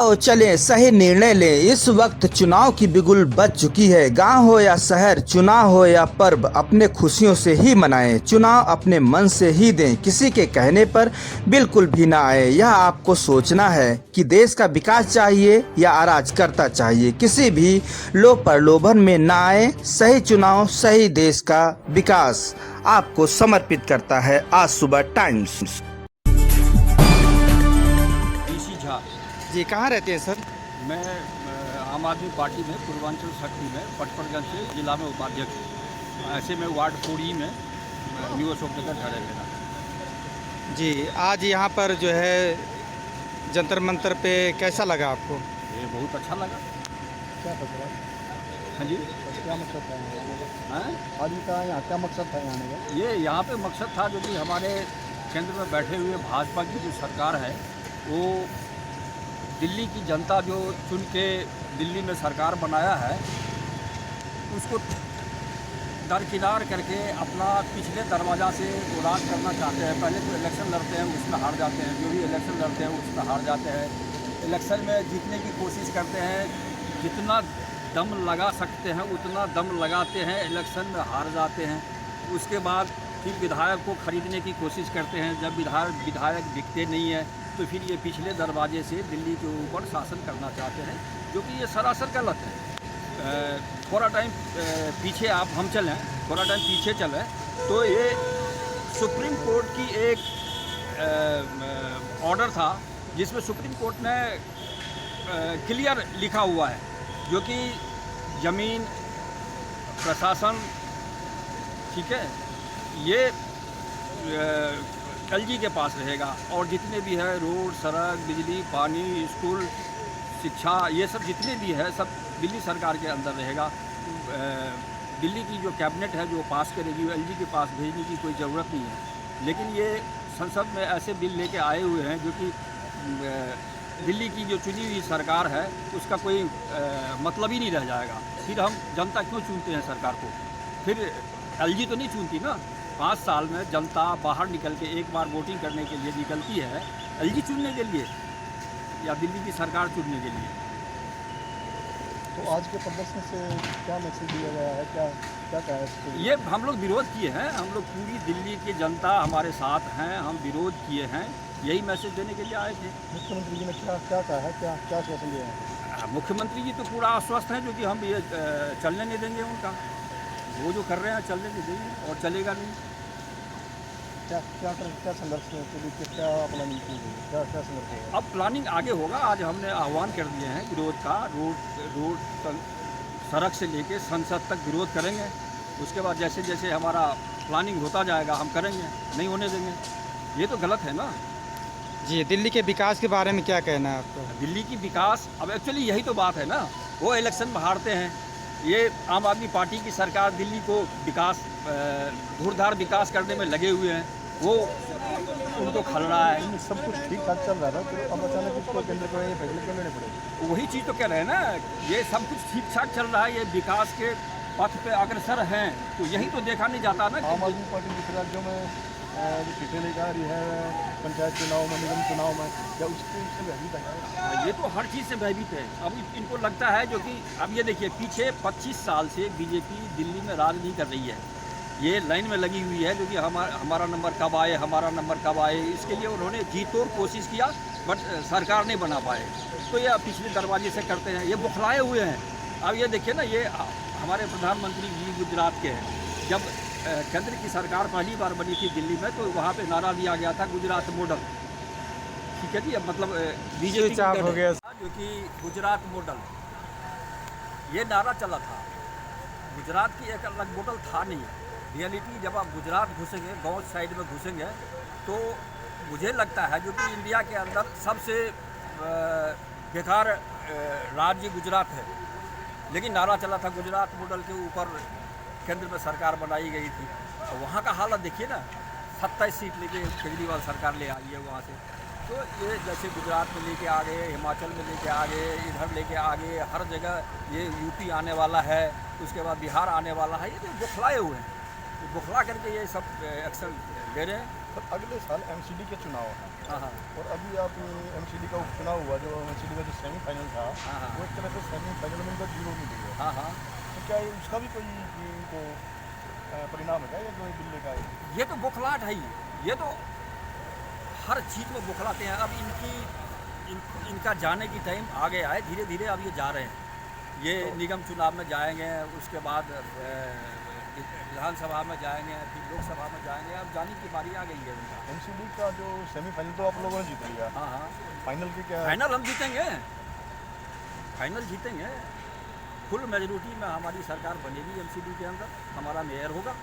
तो चलें सही निर्णय लें। इस वक्त चुनाव की बिगुल बज चुकी है। गांव हो या शहर, चुनाव हो या पर्व, अपने खुशियों से ही मनाएं। चुनाव अपने मन से ही दें, किसी के कहने पर बिल्कुल भी ना आए। यह आपको सोचना है कि देश का विकास चाहिए या अराजकता चाहिए। किसी भी लोभ प्रलोभन में ना आए। सही चुनाव, सही देश का विकास आपको समर्पित करता है आज सुबह टाइम्स। डीसी झा। जी, कहाँ रहते हैं सर? मैं आम आदमी पार्टी में पूर्वांचल शक्ति में पटपरगंज से जिला में उपाध्यक्ष हूँ। ऐसे में वार्ड 4 में न्यू अशोक नगर घर है मेरा। जी, आज यहाँ पर जो है जंतर मंतर पे कैसा लगा आपको? ये बहुत अच्छा लगा। क्या फकरा? हाँ जी। क्या मकसद था यहाँ आने का? हैं? आज का यहाँ क्या मकसद था यहाँ आने का? ये यहाँ पे मकसद था जो कि हमारे केंद्र में बैठे हुए भाजपा की जो सरकार है वो दिल्ली की जनता जो चुन के दिल्ली में सरकार बनाया है उसको दरकिनार करके अपना पिछले दरवाज़ा से वो राज करना चाहते हैं। पहले तो इलेक्शन लड़ते हैं उसमें हार जाते हैं, जो भी इलेक्शन लड़ते हैं उसमें हार जाते हैं। इलेक्शन में जीतने की कोशिश करते हैं, जितना दम लगा सकते हैं उतना दम लगाते हैं, इलेक्शन में हार जाते हैं। उसके बाद फिर विधायक को खरीदने की कोशिश करते हैं। जब विधायक दिखते नहीं है तो फिर ये पिछले दरवाजे से दिल्ली के ऊपर शासन करना चाहते हैं, जो कि ये सरासर गलत है। थोड़ा टाइम पीछे हम चलें, थोड़ा टाइम पीछे चलें तो ये सुप्रीम कोर्ट की एक ऑर्डर था जिसमें सुप्रीम कोर्ट ने क्लियर लिखा हुआ है जो कि ज़मीन प्रशासन, ठीक है, ये एलजी के पास रहेगा और जितने भी है रोड, सड़क, बिजली, पानी, स्कूल, शिक्षा, ये सब जितने भी है सब दिल्ली सरकार के अंदर रहेगा। दिल्ली की जो कैबिनेट है जो पास करेगी वो एलजी के पास भेजने की कोई ज़रूरत नहीं है। लेकिन ये संसद में ऐसे बिल लेके आए हुए हैं जो कि दिल्ली की जो चुनी हुई सरकार है उसका कोई मतलब ही नहीं रह जाएगा। फिर हम जनता क्यों चुनते हैं सरकार को? फिर एलजी तो नहीं चुनती ना। 5 साल में जनता बाहर निकल के एक बार वोटिंग करने के लिए निकलती है, एलजी चुनने के लिए या दिल्ली की सरकार चुनने के लिए। तो आज के प्रदर्शन से क्या मैसेज दिया गया है? क्या क्या कहा है इसको? ये हम लोग विरोध किए हैं, हम लोग पूरी दिल्ली की जनता हमारे साथ हैं, हम विरोध किए हैं, यही मैसेज देने के लिए आए थे। मुख्यमंत्री जी ने क्या क्या कहा है? क्या क्या आश्वासन दिया है? मुख्यमंत्री जी तो पूरा आश्वस्त हैं जो कि हम ये चलने नहीं देंगे उनका। वो जो कर रहे हैं चलने नहीं देंगे और चलेगा नहीं। क्या संघर्ष के बीच क्या प्लानिंग की गई? क्या क्या संघर्ष होगा? अब प्लानिंग आगे होगा। आज हमने आह्वान कर दिए हैं विरोध का। रोड सड़क से लेके संसद तक विरोध करेंगे। उसके बाद जैसे जैसे हमारा प्लानिंग होता जाएगा हम करेंगे, नहीं होने देंगे। ये तो गलत है ना। जी, दिल्ली के विकास के बारे में क्या कहना है आपको? दिल्ली की विकास, अब एक्चुअली यही तो बात है ना। वो इलेक्शन में हारते हैं, ये आम आदमी पार्टी की सरकार दिल्ली को विकास धुरंधार विकास करने में लगे हुए हैं, वो उनको खल रहा है। सब कुछ ठीक ठाक चल रहा था तो अब अचानक इसको केंद्र को ये फैसले क्यों लेने पड़े? वही चीज़ तो कह रहे हैं ना, ये सब कुछ ठीक ठाक चल रहा है, ये विकास के पथ पे अग्रसर हैं, तो यही तो देखा नहीं जाता ना। आम आदमी पार्टी दूसरे राज्यों में जो सीटें लेकर आ रही है पंचायत चुनाव में, निगम चुनाव में, क्या उससे भयभीत है? ये तो हर चीज़ से भयभीत है। अब इनको लगता है जो कि अब ये देखिए पीछे 25 साल से बीजेपी दिल्ली में राज नहीं कर रही है, ये लाइन में लगी हुई है जो कि हमारा नंबर कब आए, हमारा नंबर कब आए। इसके लिए उन्होंने जी तोड़ कोशिश किया बट सरकार नहीं बना पाए, तो ये पिछले दरवाजे से करते हैं, ये बुखलाए हुए हैं। अब ये देखिए ना, ये हमारे प्रधानमंत्री जी गुजरात के हैं। जब केंद्र की सरकार पहली बार बनी थी दिल्ली में तो वहाँ पे नारा दिया गया था गुजरात मॉडल, ठीक है जी। अब मतलब बीजेपी हो गया जो कि गुजरात मॉडल ये नारा चला था। गुजरात की एक अलग मॉडल था नहीं। रियलिटी जब आप गुजरात घुसेंगे, गांव साइड में घुसेंगे तो मुझे लगता है जो कि इंडिया के अंदर सबसे बेकार राज्य गुजरात है। लेकिन नारा चला था गुजरात मॉडल के ऊपर केंद्र में सरकार बनाई गई थी। तो वहाँ का हालत देखिए ना, 27 सीट लेके केजरीवाल सरकार ले आई है वहाँ से। तो ये जैसे गुजरात में लेके आ गए, हिमाचल में लेके आ गए, इधर लेके आ गए, हर जगह ये यूपी आने वाला है, उसके बाद बिहार आने वाला है। ये तो बुखलाए हुए हैं, बुखला करके ये सब एक्शन ले रहे हैं। सर अगले साल एमसीडी के चुनाव हैं हाँ हाँ और अभी आप एमसीडी का उपचुनाव हुआ, जो एमसीडी का जो सेमीफाइनल था हाँ, हाँ। वो एक तरह से सेमीफाइनल में इनका 0 मिली है। हाँ हाँ। तो क्या ये उसका भी कोई इनको परिणाम है या जो दिल्ली का है? ये तो बौखलाहट है ही, ये तो हर चीज़ में बौखलाते हैं। अब इनका जाने की टाइम आ गया है, धीरे धीरे अब ये जा रहे हैं। ये निगम चुनाव में जाएंगे, उसके बाद विधानसभा में जाएंगे, फिर लोकसभा में जाएंगे। अब जाने की बारी आ गई है उनका। एमसीडी का जो सेमीफाइनल तो आप लोगों ने जीत लिया, हाँ हाँ। फाइनल की क्या? फाइनल हम जीतेंगे, फाइनल जीतेंगे। फुल मेजोरिटी में हमारी सरकार बनेगी एमसीडी के अंदर, हमारा मेयर होगा।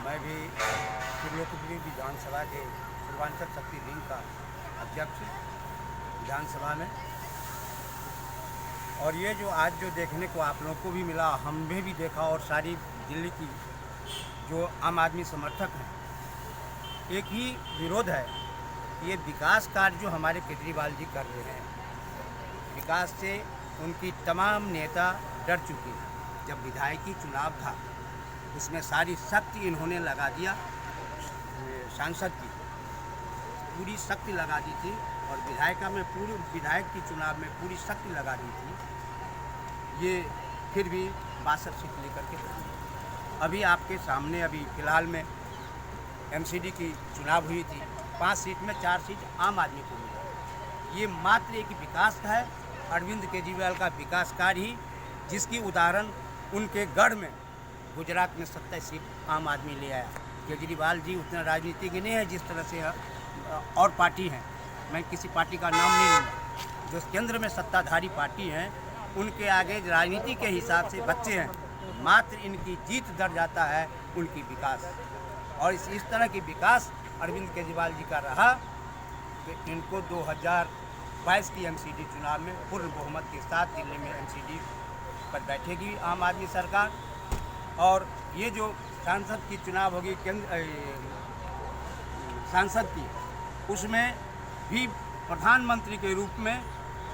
मैं भी त्रिलोकपुरी विधानसभा के पूर्वांचल शक्ति विंग का अध्यक्ष विधानसभा में। और ये जो आज जो देखने को आप लोगों को भी मिला, हमने भी देखा, और सारी दिल्ली की जो आम आदमी समर्थक हैं, एक ही विरोध है कि ये विकास कार्य जो हमारे केजरीवाल जी कर रहे हैं, विकास से उनकी तमाम नेता डर चुके हैं। जब विधायकी चुनाव था उसमें सारी शक्ति इन्होंने लगा दिया, सांसद की पूरी शक्ति लगा दी थी, और विधायिका में पूरी विधायक की चुनाव में पूरी शक्ति लगा दी थी। ये फिर भी 62 सीट लेकर के गए। अभी आपके सामने अभी फ़िलहाल में एमसीडी की चुनाव हुई थी, 5 सीट में 4 सीट आम आदमी को मिली। ये मात्र एक विकास है, अरविंद केजरीवाल का विकास कार्य ही, जिसकी उदाहरण उनके गढ़ में गुजरात में 27 सीट आम आदमी ले आया। केजरीवाल जी उतना राजनीतिज्ञ नहीं है जिस तरह से और पार्टी हैं, मैं किसी पार्टी का नाम नहीं लूँगा, जो केंद्र में सत्ताधारी पार्टी हैं उनके आगे राजनीति के हिसाब से बच्चे हैं। मात्र इनकी जीत दर जाता है उनकी विकास, और इस तरह की विकास अरविंद केजरीवाल जी का रहा कि इनको 2022 की एमसीडी चुनाव में पूर्ण बहुमत के साथ दिल्ली में एमसीडी पर बैठेगी आम आदमी सरकार। और ये जो सांसद की चुनाव होगी सांसद की, उसमें भी प्रधानमंत्री के रूप में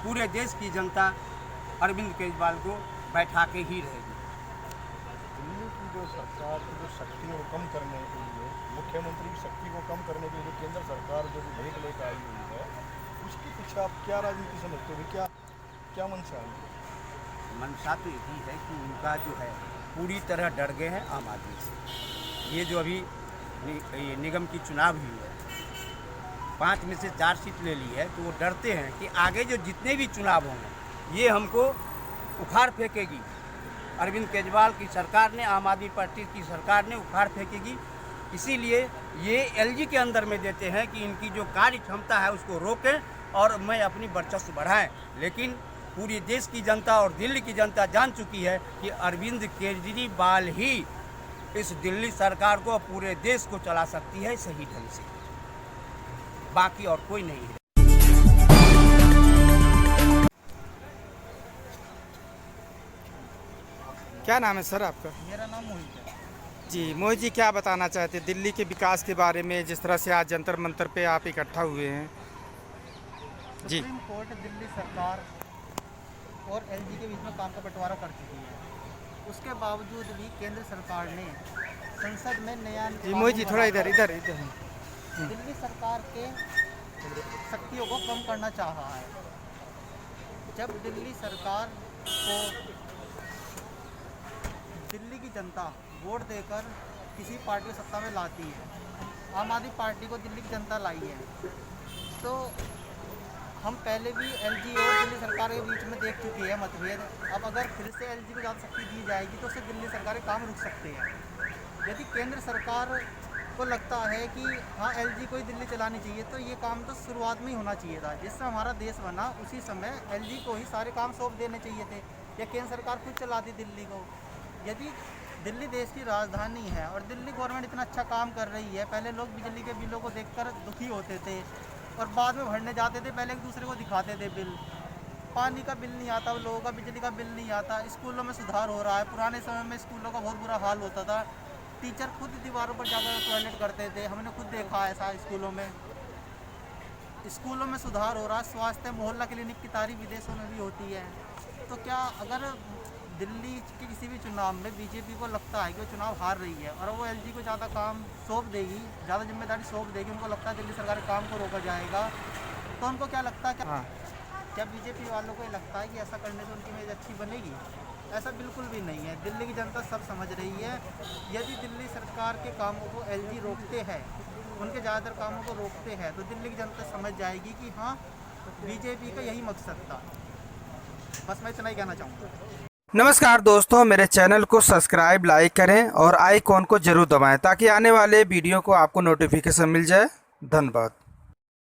पूरे देश की जनता अरविंद केजरीवाल को बैठा के ही रहेगी। दिल्ली की जो सरकार की जो शक्ति को कम करने के लिए, मुख्यमंत्री की शक्ति को कम करने के लिए जो केंद्र सरकार जो विधेयक लेकर आई हुई है, उसके पीछे आप क्या राजनीति समझते हो? क्या मंशा है? मंशा तो यही है कि उनका जो है पूरी तरह डर गए हैं आम आदमी से। ये जो अभी ये निगम की चुनाव हुई है, 5 में से 4 सीट ले ली है, तो वो डरते हैं कि आगे जो जितने भी चुनाव होंगे ये हमको उखाड़ फेंकेगी। अरविंद केजरीवाल की सरकार ने, आम आदमी पार्टी की सरकार ने उखाड़ फेंकेगी। इसीलिए ये एलजी के अंदर में देते हैं कि इनकी जो कार्य क्षमता है उसको रोकें और मैं अपनी वर्चस्व बढ़ाएं। लेकिन पूरी देश की जनता और दिल्ली की जनता जान चुकी है कि अरविंद केजरीवाल ही इस दिल्ली सरकार को, पूरे देश को चला सकती है सही ढंग से, बाकी और कोई नहीं है। क्या नाम है सर आपका? मेरा नाम मोहित है। जी मोहित जी, क्या बताना चाहते हैं दिल्ली के विकास के बारे में, जिस तरह से आज जंतर मंतर पे आप इकट्ठा हुए हैं? जी। सुप्रीम कोर्ट दिल्ली सरकार और एलजी के बीच में काम का बंटवारा कर चुकी है। उसके बावजूद भी केंद्र सरकार ने संसद में नया जी मोहित जी, थोड़ा इधर। दिल्ली सरकार के शक्तियों को कम करना चाहा है। जब दिल्ली सरकार को दिल्ली की जनता वोट देकर किसी पार्टी को सत्ता में लाती है, आम आदमी पार्टी को दिल्ली की जनता लाई है, तो हम पहले भी एलजी और दिल्ली सरकार के बीच में देख चुके हैं मतभेद। अब अगर फिर से एलजी को ज़्यादा शक्ति दी जाएगी तो उससे दिल्ली सरकार के काम रुक सकते हैं। यदि केंद्र सरकार को लगता है कि हाँ एलजी को ही दिल्ली चलानी चाहिए, तो ये काम तो शुरुआत में ही होना चाहिए था। जिस समय हमारा देश बना उसी समय एलजी को ही सारे काम सौंप देने चाहिए थे, या केंद्र सरकार खुद चलाती दिल्ली को। यदि दिल्ली देश की राजधानी है और दिल्ली गवर्नमेंट इतना अच्छा काम कर रही है, पहले लोग बिजली के बिलों को देखकर दुखी होते थे और बाद में भरने जाते थे, पहले एक दूसरे को दिखाते थे बिल। पानी का बिल नहीं आता लोगों का, बिजली का बिल नहीं आता। स्कूलों में सुधार हो रहा है। पुराने समय में स्कूलों का बहुत बुरा हाल होता था, टीचर खुद दीवारों पर जाकर टॉयलेट करते थे, हमने खुद देखा ऐसा स्कूलों में। स्कूलों में सुधार हो रहा है। स्वास्थ्य मोहल्ला क्लिनिक की तारीफ विदेशों में भी होती है। तो क्या अगर दिल्ली के किसी भी चुनाव में बीजेपी को लगता है कि वो चुनाव हार रही है और वो एलजी को ज़्यादा काम सौंप देगी, ज़्यादा जिम्मेदारी सौंप देगी, उनको लगता है दिल्ली सरकार के काम को रोका जाएगा, तो उनको क्या लगता है क्या बीजेपी वालों को ये लगता है कि ऐसा करने से उनकी इमेज अच्छी बनेगी? ऐसा बिल्कुल भी नहीं है। दिल्ली की जनता सब समझ रही है। यदि दिल्ली सरकार के कामों को एलजी रोकते हैं, उनके ज़्यादातर कामों को रोकते हैं, तो दिल्ली की जनता समझ जाएगी कि हाँ, बीजेपी का यही मकसद था। बस मैं इतना ही कहना चाहूँगा। नमस्कार दोस्तों, मेरे चैनल को सब्सक्राइब, लाइक करें और आइकॉन को जरूर दबाएं ताकि आने वाले वीडियो को आपको नोटिफिकेशन मिल जाए। धन्यवाद।